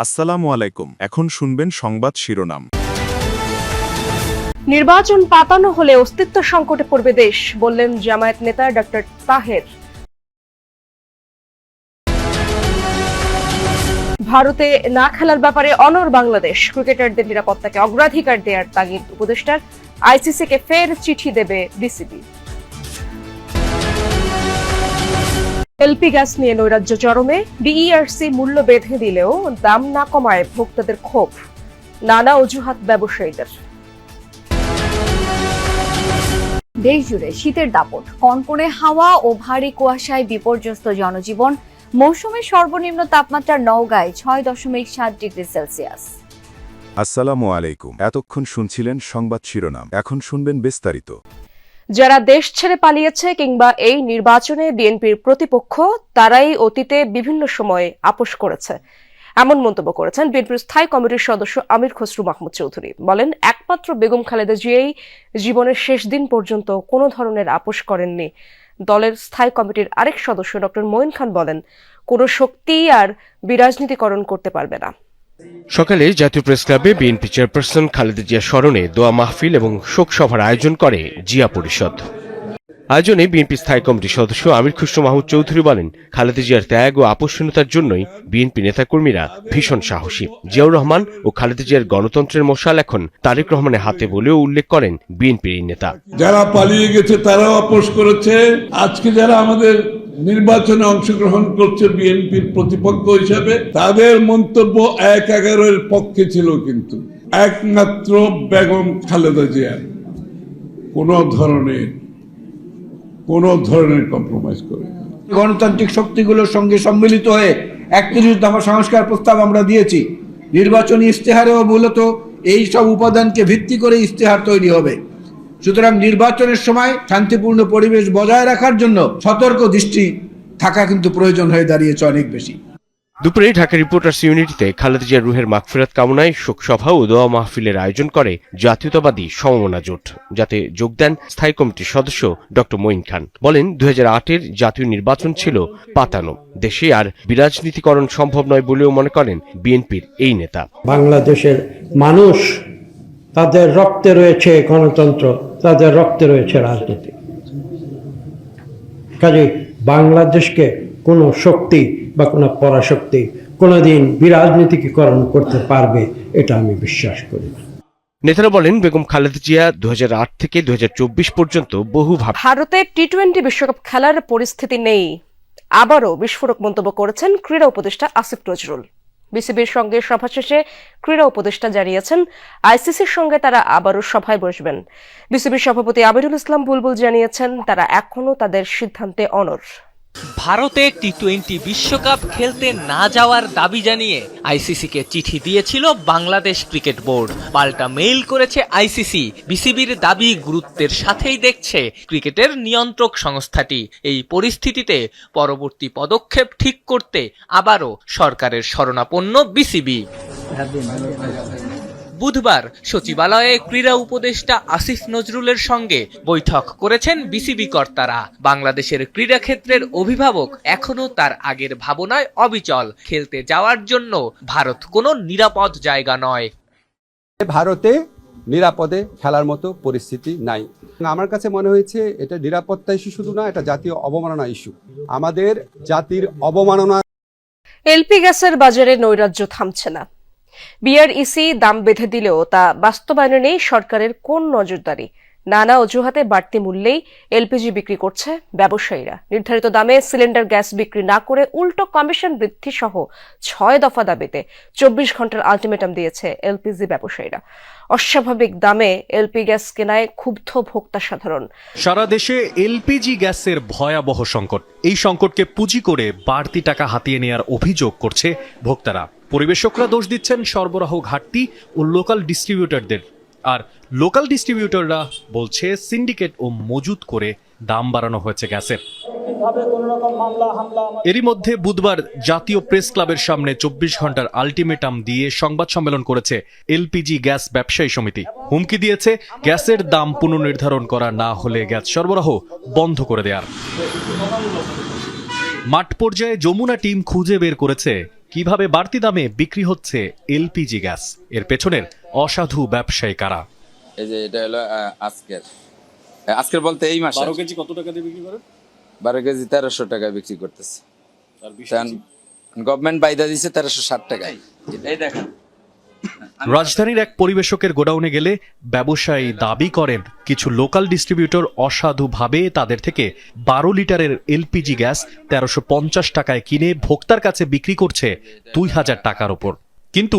আসসালামু আলাইকুম। এখন শুনবেন সংবাদ শিরোনাম। নির্বাচন পাতানো হলে অস্তিত্ব সংকটে পড়বে দেশ, বললেন জামায়াত নেতা ডক্টর তাহের। ভারতে না খেলার ব্যাপারে অনড় বাংলাদেশ, ক্রিকেটারদের নিরাপত্তাকে অগ্রাধিকার দেওয়ার তাগিদ উপদেষ্টার। আইসিসিকে ফের চিঠি দেবে বিসিবি। এলপি গ্যাস নিয়ে নৈরাজ্য চরমে, বিইআরসি মূল্য বেঁধে দিলেও দাম না কমায় ভোক্তাদের ক্ষোভ, নানা অজুহাত ব্যবসায়ীদের। দেশ জুড়ে শীতের দাপট, কনকনে হাওয়া ও ভারী কুয়াশায় বিপর্যস্ত জনজীবন। মৌসুমের সর্বনিম্ন তাপমাত্রা নওগাঁয় 6.7 ডিগ্রি সেলসিয়াস। আসসালামু আলাইকুম। এতক্ষণ শুনছিলেন সংবাদ শিরোনাম, এখন শুনবেন বিস্তারিত। যারা দেশ ছেড়ে পালিয়েছে কিংবা এই নির্বাচনে বিএনপির প্রতিপক্ষ, তারাই অতীতে বিভিন্ন সময়ে আপোষ করেছে, এমন মন্তব্য করেছেন বিএনপির স্থায়ী কমিটির সদস্য আমির খসরু মাহমুদ চৌধুরী। বলেন, একমাত্র বেগম খালেদা জিয়াই জীবনের শেষ দিন পর্যন্ত কোনো ধরনের আপোষ করেননি। দলের স্থায়ী কমিটির আরেক সদস্য ডক্টর মঈন খান বলেন, কোনো শক্তি আর বিরাজনীতিকরণ করতে পারবে না। সকালে জাতীয় প্রেস ক্লাবে বিএনপি চেয়ারপারসন খালেদা জিয়া স্মরণে দোয়া মাহফিল এবং শোক সভার আয়োজন করে জিয়া পরিষদ। আয়োজনে বিএনপি স্থায়ী কমিটির সদস্য আমির খসরু মাহমুদ চৌধুরী বলেন, খালেদা জিয়ার ত্যাগ ও আপোষহীনতার জন্যই বিএনপি নেতাকর্মীরা ভীষণ সাহসী। জিয়াউর রহমান ও খালেদা জিয়ার গণতন্ত্রের মশাল এখন তারেক রহমানের হাতে বলেও উল্লেখ করেন বিএনপির এই নেতা। যারা পালিয়ে গেছে তারাও আপোষ করেছে। আজকে যারা আমাদের নির্বাচনে অংশগ্রহণ করছে বিএনপির প্রতিপক্ষ হিসাবে, তাদের মন্তব্য 1-11-এর পক্ষে ছিল, কিন্তু একমাত্র বেগম খালেদা জিয়া কোন ধরনের কম্প্রোমাইজ করে। গণতান্ত্রিক শক্তিগুলোর সঙ্গে সম্মিলিত হয়ে 31 দফা সংস্কার প্রস্তাব আমরা দিয়েছি। নির্বাচনী ইশতেহারেও মূলত এই সব উপাদানকে ভিত্তি করে ইশতেহার তৈরি হবে। সুতরাং নির্বাচনের সময় শান্তিপূর্ণ পরিবেশ বজায় রাখার জন্য সতর্ক দৃষ্টি থাকা কিন্তু প্রয়োজন হয়ে দাঁড়িয়েছে অনেক বেশি। দুপুরে ঢাকা রিপোর্টার্স ইউনিটিতে খালেদা জিয়ার রুহের মাগফিরাত কামনায় শোকসভা ও দোয়া মাহফিলের আয়োজন করে জাতীয়তাবাদী সমমনা জোট, যাতে যোগ দেন স্থায়ী কমিটির সদস্য ডক্টর মঈন খান। বলেন, 2008-এর জাতীয় নির্বাচন ছিল পাতানো, দেশে আর বিরাজনীতিকরণ সম্ভব নয় বলেও মনে করেন বিএনপির এই নেতা। বাংলাদেশের মানুষ, তাদের রক্তে রয়েছে গণতন্ত্র, তাদের রক্তে রয়েছে রাজনীতি। কাজে বাংলাদেশকে কোনো শক্তি বা কোনো পরাশক্তি কোনোদিন বিরাজনীতিকরণ করতে পারবে, এটা আমি বিশ্বাস করি না। নেতারা বলেন, বেগম খালেদা জিয়া 2008 থেকে 2024 পর্যন্ত ভারতে টি-20 বিশ্বকাপ খেলার পরিস্থিতি নেই, আবারও বিস্ফোরক মন্তব্য করেছেন ক্রীড়া উপদেষ্টা আসিফ নজরুল। বিসিবির সঙ্গে সভা শেষে ক্রীড়া উপদেষ্টা জানিয়েছেন, আইসিসির সঙ্গে তারা আবারও সভায় বসবেন। বিসিবির সভাপতি আমিরুল ইসলাম বুলবুল জানিয়েছেন, তারা এখনও তাদের সিদ্ধান্তে অনড়। ভারতে টি-20 বিশ্বকাপ খেলতে না যাওয়ার দাবি জানিয়ে আইসিসিকে চিঠি দিয়েছিল বাংলাদেশ ক্রিকেট বোর্ড। পাল্টা মেইল করেছে আইসিসি। বিসিবির দাবি গুরুত্বের সাথেই দেখছে ক্রিকেটের নিয়ন্ত্রক সংস্থাটি। এই পরিস্থিতিতে পরবর্তী পদক্ষেপ ঠিক করতে আবারও সরকারের শরণাপন্ন বিসিবি। বুধবার সচিবালয়ে ক্রীড়া উপদেষ্টা আসিফ নজরুলের সঙ্গে বৈঠক করেছেন বিসিবি কর্তারা। বাংলাদেশের ক্রীড়া ক্ষেত্রের অভিভাবক এখনো তার আগের ভাবনায় অবিচল। খেলতে যাওয়ার জন্য ভারত কোনো নিরাপদ জায়গা নয়। ভারতে নিরাপদে খেলার মতো পরিস্থিতি নাই। আমার কাছে মনে হয়েছে এটা নিরাপত্তা ইস্যু শুধু না, এটা জাতীয় অবমাননা ইস্যু, আমাদের জাতির অবমাননা। এলপি গ্যাসের বাজারে নৈরাজ্য থামছে না। বিআরইসি দাম বেঁধে দিলেও তা বাস্তবায়নে নেই সরকারের কোন নজরদারি। নানা অজুহাতে বাড়তি মূল্যেই এলপিজি বিক্রি করছে ব্যবসায়ীরা। নির্ধারিত দামে সিলিন্ডার গ্যাস বিক্রি না করে উল্টো কমিশন বৃদ্ধি সহ 6 দফা দাবিতে 24 ঘন্টার আলটিমেটাম দিয়েছে এলপিজি ব্যবসায়ীরা। অস্বাভাবিক দামে এলপি গ্যাস কেনায় ক্ষুব্ধ ভোক্তা সাধারণ। সারা দেশে এলপিজি গ্যাসের ভয়াবহ সংকট। এই সংকটকে পুঁজি করে বাড়তি টাকা হাতিয়ে নেওয়ার অভিযোগ করছে ভোক্তারা। পরিবেশকরা দোষ দিচ্ছেন সরবরাহ ঘাটতি ও লোকাল ডিস্ট্রিবিউটরদের। আর লোকাল ডিস্ট্রিবিউটররা বলছে সিন্ডিকেট ও মজুত করে দাম বাড়ানো হয়েছে গ্যাসের। এরই মধ্যে বুধবার জাতীয় প্রেস ক্লাবের সামনে 24 ঘন্টার আলটিমেটাম দিয়ে সংবাদ সম্মেলন করেছে এলপিজি গ্যাস ব্যবসায়ী সমিতি। হুমকি দিয়েছে গ্যাসের দাম পুনর্নির্ধারণ করা না হলে গ্যাস সরবরাহ বন্ধ করে দেওয়ার। মাঠ পর্যায়ে যমুনা টিম খুঁজে বের করেছে কিভাবে বাড়তি দামে বিক্রি হচ্ছে এলপিজি গ্যাস, এর পেছনের অসাধু ব্যবসায়ী কারা? এই যে এটা হলো আজকের বলতে এই মাসে 12 কেজি কত টাকা দিয়ে বিক্রি করেন? 12 কেজি 1300 টাকায় বিক্রি করতেছে। গভর্নমেন্ট বাইদা দিচ্ছে 1360 টাকায়। এই দেখেন, রাজধানীর এক পরিবেশকের গোডাউনে গেলে ব্যবসায়ী দাবি করেন কিছু লোকাল ডিস্ট্রিবিউটর অসাধুভাবে তাদের থেকে 12 লিটারের এলপিজি গ্যাস 1350 টাকায় কিনে ভোক্তার কাছে বিক্রি করছে 2000 টাকার ওপর, কিন্তু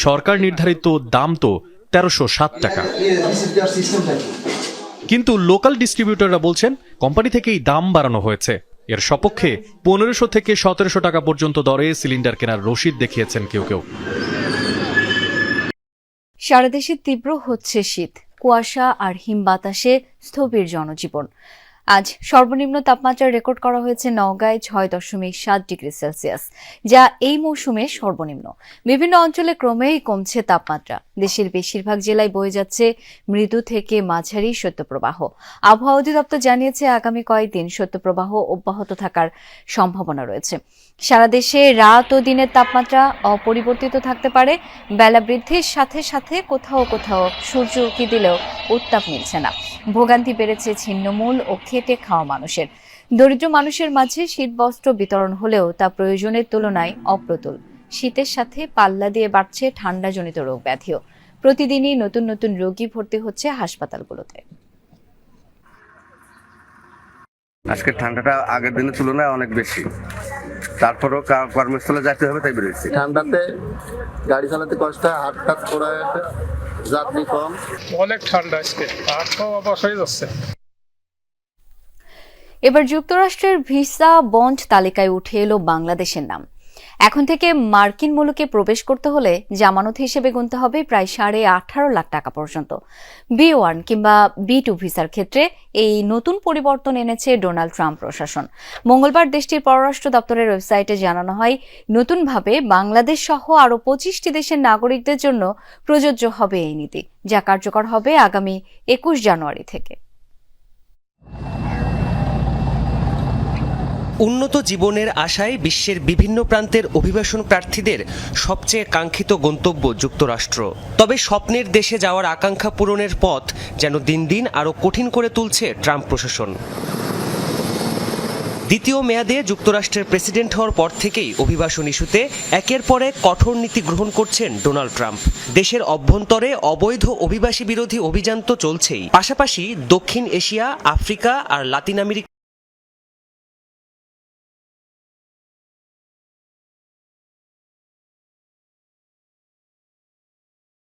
সরকার নির্ধারিত দাম তো 1307 টাকা। কিন্তু লোকাল ডিস্ট্রিবিউটররা বলছেন কোম্পানি থেকেই দাম বাড়ানো হয়েছে। এর সপক্ষে 1500 থেকে 1700 টাকা পর্যন্ত দরে সিলিন্ডার কেনার রসিদ দেখিয়েছেন কেউ কেউ। সারা দেশে তীব্র হচ্ছে শীত, কুয়াশা আর হিম বাতাসে স্থবির জনজীবন। আজ সর্বনিম্ন তাপমাত্রা রেকর্ড করা হয়েছে নওগাঁয় 6.7 ডিগ্রি সেলসিয়াস, যা এই মৌসুমে সর্বনিম্ন। বিভিন্ন অঞ্চলে ক্রমেই কমছে তাপমাত্রা। দেশের বেশিরভাগ জেলায় বয়ে যাচ্ছে মৃদু থেকে মাঝারি শৈত্যপ্রবাহ। আবহাওয়া অধিদপ্তর জানিয়েছে আগামী কয়েকদিন শৈত্যপ্রবাহ অব্যাহত থাকার সম্ভাবনা রয়েছে। সারা দেশে রাত ও দিনের তাপমাত্রা অপরিবর্তিত থাকতে পারে। বেলা বৃদ্ধির সাথে সাথে কোথাও কোথাও সূর্য উঁকি দিলেও উত্তাপ মিলছে না। ভোগান্তি বেড়েছে ছিন্নমূল ও খেটে খাওয়া মানুষের। দরিদ্র মানুষের মাঝে শীতবস্ত্র বিতরণ হলেও তা প্রয়োজনের তুলনায় অপ্রতুল। শীতের সাথে পাল্লা দিয়ে বাড়ছে ঠান্ডাজনিত রোগ ব্যাধিও। প্রতিদিনই নতুন নতুন রোগী ভর্তি হচ্ছে হাসপাতালগুলোতে। আজকে ঠান্ডাটা আগের দিনের তুলনায় অনেক বেশি, তারপরেও কর্মস্থলে যেতে হবে তাই বেরোচ্ছে। ঠান্ডাতে গাড়ি চালাতে কষ্ট, হাত টাত পড়ে আছে, যাত্রী কম, অনেক ঠান্ডা আজকে, হাত পাওয়া বসা হয়ে যাচ্ছে। এবার যুক্তরাষ্ট্রের ভিসা বন্ড তালিকায় উঠে এলো বাংলাদেশের নাম। এখন থেকে মার্কিন মুলুকে প্রবেশ করতে হলে জামানত হিসেবে গুনতে হবে প্রায় 18.5 লাখ টাকা পর্যন্ত। B1 কিংবা B2 ভিসার ক্ষেত্রে এই নতুন পরিবর্তন এনেছে ডোনাল্ড ট্রাম্প প্রশাসন। মঙ্গলবার দেশটির পররাষ্ট্র দপ্তরের ওয়েবসাইটে জানানো হয়, নতুনভাবে বাংলাদেশ সহ আরও 25টি দেশের নাগরিকদের জন্য প্রযোজ্য হবে এই নীতি, যা কার্যকর হবে আগামী 21 জানুয়ারি থেকে। উন্নত জীবনের আশায় বিশ্বের বিভিন্ন প্রান্তের অভিবাসন প্রার্থীদের সবচেয়ে কাঙ্ক্ষিত গন্তব্য যুক্তরাষ্ট্র। তবে স্বপ্নের দেশে যাওয়ার আকাঙ্ক্ষা পূরণের পথ যেন দিন দিন আরও কঠিন করে তুলছে ট্রাম্প প্রশাসন। দ্বিতীয় মেয়াদে যুক্তরাষ্ট্রের প্রেসিডেন্ট হওয়ার পর থেকেই অভিবাসন ইস্যুতে একের পর এক কঠোর নীতি গ্রহণ করছেন ডোনাল্ড ট্রাম্প। দেশের অভ্যন্তরে অবৈধ অভিবাসী বিরোধী অভিযান তো চলছেই, পাশাপাশি দক্ষিণ এশিয়া, আফ্রিকা আর লাতিন আমেরিকা